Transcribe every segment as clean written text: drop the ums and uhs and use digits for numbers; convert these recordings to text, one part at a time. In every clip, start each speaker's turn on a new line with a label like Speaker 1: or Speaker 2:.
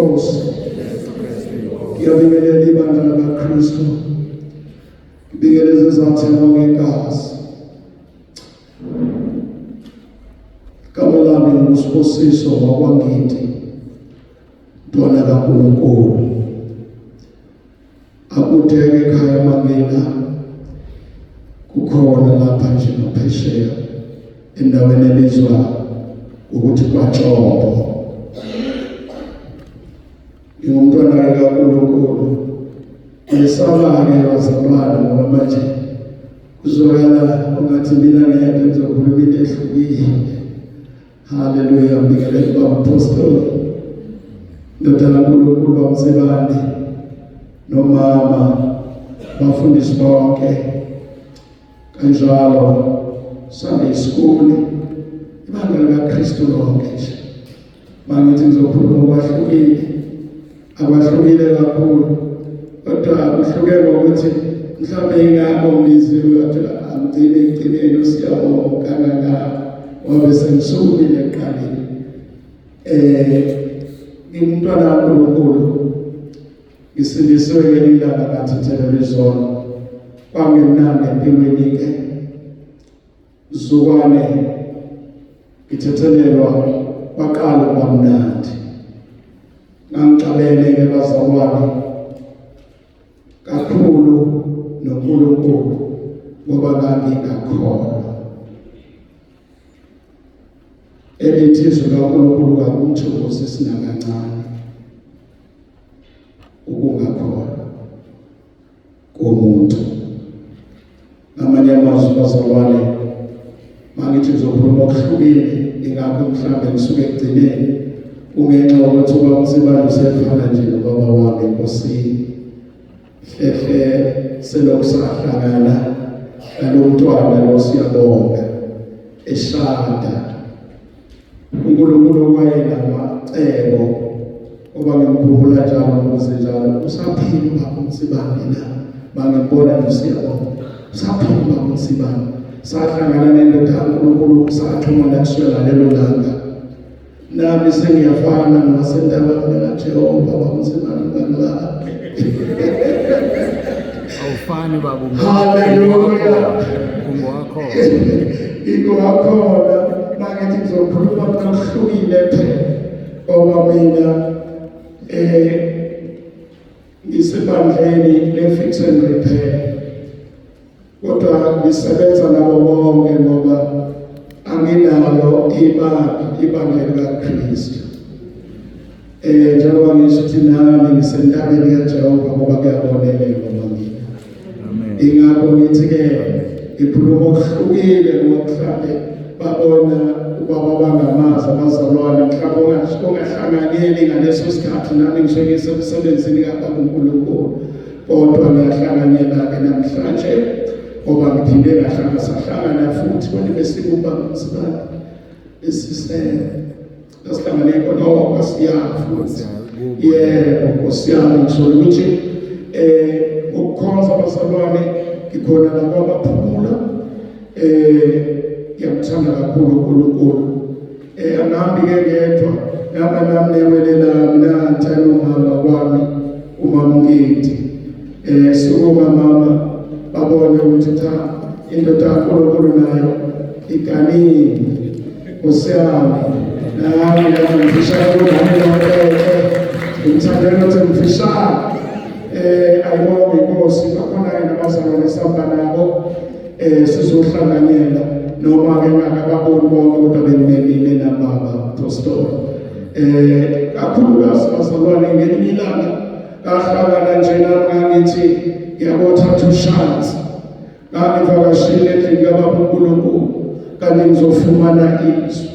Speaker 1: inkosi. Ngiyabingelela ibandla likaKristu. Ngibingelela izizathu ngegazi. Kamelami ngusibusiso wakwangithi. Ntwana kaNkulunkulu. Akudeke ekhaya mangina. Kukhona lapha nje ngaphesheya endaweni elizwa ukuthi kwaXhobo. Ngumntwana kaNkulunkulu. Ngisaba-ke bazalwane ngoba manje kuzokala ungathi mina ngeke ngizokhuluma into ehlukile. Haleluya, ngibingelela baba-apostoli, ndodana kaNkulunkulu bamsebane, nomama, bafundisi bonke, kanjalo Sunday school, ibandla likaKristu lonke nje. Mangithi ngizokhuluma okwahlukile, akwahlukile kakhulu, kodwa kuhluke ngokuthi mhlawumbe ingakho ngiziwe wathi amgcine ekugcineni usiyabonga kangaka wabe sengisukile eqaleni. Ngimntwana kaNkulunkulu, ngisindisiwe ngelinye ilanga ngathethelela izono. Kwangemnandi empilweni-ke, zukwane ngithethelelwa kwaqala ukuba mnandi. Ngangixabene-ke bazalwane kakhulu noNkulunkulu ngoba ngangingakholwa. Elithi izwi kaNkulunkulu kakumthokozisi nakancane ukungakholwa komuntu. Ngamanye amazwi bazalwane, mangithi ngizokhuluma okuhlukile, ingakho mhlawumbe ngisuke ekugcineni kungenxa yokuthi ubaba uMsibane usefana nje nobaba wami enkosini. Hlehle selokhu sahlangana nalo mntwana lo siyabonga eshada. uNkulunkulu wayenamacebo oba ngimkhumbula njalo ngibuze njalo, usaphila ubaba uMsibane na? Mangibona nje siyabonga, usaphila ubaba uMsibane. Sahlangana nendoda kaNkulunkulu, saxhumana kusukela ngalelo langa. Nami sengiyafana nasendaweni kaJehova ubaba uMsibane ngala.
Speaker 2: Awufani baba.
Speaker 1: Haleluya.
Speaker 2: Ingowakhona.
Speaker 1: Mangithi ngizokhuluma ngokuhlukile phela ngoba mina ngisebandleni le-fix and repair, kodwa ngisebenza nabo bonke ngoba anginalo ibandla likaKristu. Njengoba ngisho ukuthi nami ngisentabeni kaJehova ngoba kuyabonelelwa mina. Ingakho ngithi-ke ngikhuluma okuhlukile ngoba mhlawumbe babona ubaba bangamazi abazalwane, mhlawumbe ongahlanganyeli ngaleso sikhathi. Nami ngisho ngisemsebenzini kaNkulunkulu, kodwa ngiyahlanganyela-ke namhlanje ngoba ngiphinde sahlangana futhi kwani besikuba uMsibane sihlangane khona kwasiyaphi futhi. Yebo, Nkosi yami, ngisho ukuthi ukukhonza abazalwane ngikhona nakwabaphumula. Ngiyamthanda kakhulu uNkulunkulu. Angihambi-ke ngedwa, ngihamba nami newele lami nantshela umama wami, umama uNgidi. Sukuma mama, babone ukuthi cha indoda kaNkulunkulu nayo iganile. Nkosi yami, nami ngifishane kunami ngimthandela ukuthi ngifishane. Ayibonge Inkosi, bakhona-ke nabazalwane sihamba nabo sizohlanganyela, noma-ke ngakababoni bonke kodwa benginenile nababa apostoli. Kakhulukazi bazalwane, ngelinye ilanga ngahlangana nje nami ngangithi ngiyabothatha ushansi. Ngangivakashile endlini kababa uNkulunkulu kanti ngizofumana izwi.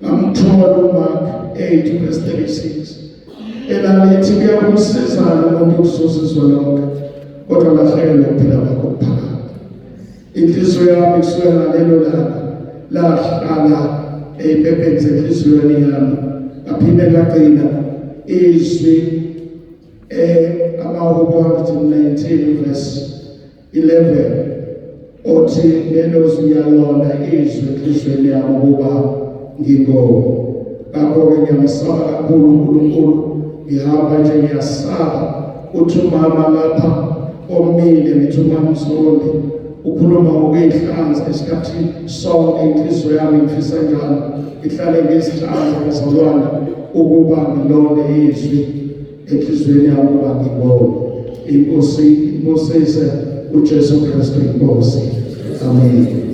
Speaker 1: Ngamthola uMark 8:36 elalithi kuyakusizana umuntu ukuzozizwa lonke, kodwa lahlekelwa ukuphila kwakho okuphakathi. Inhliziyo yami kusukela ngalelo langa lahlala ey'mpempeni zenhliziyweni yami. Ngaphinde ngagcina izwi amaHubo 119:11 othi lelo zwi uyalona izwi enhliziyweni yami ukuba ngakho-ke ngiyamsaba kakhulu uNkulunkulu, ngihamba nje ngiyasaba uthi umama lapha omile, ngithi umama Mzondi ukhuluma ngokuyihlanza esikhathini sonke. Inhliziyo yami ngifisa njalo ihlale ngesitshalo ngizalwana ukuba ngilone izwi enhliziyweni yami ukuba ngibone. Inkosi uJesu Kristu inkosi. Amen.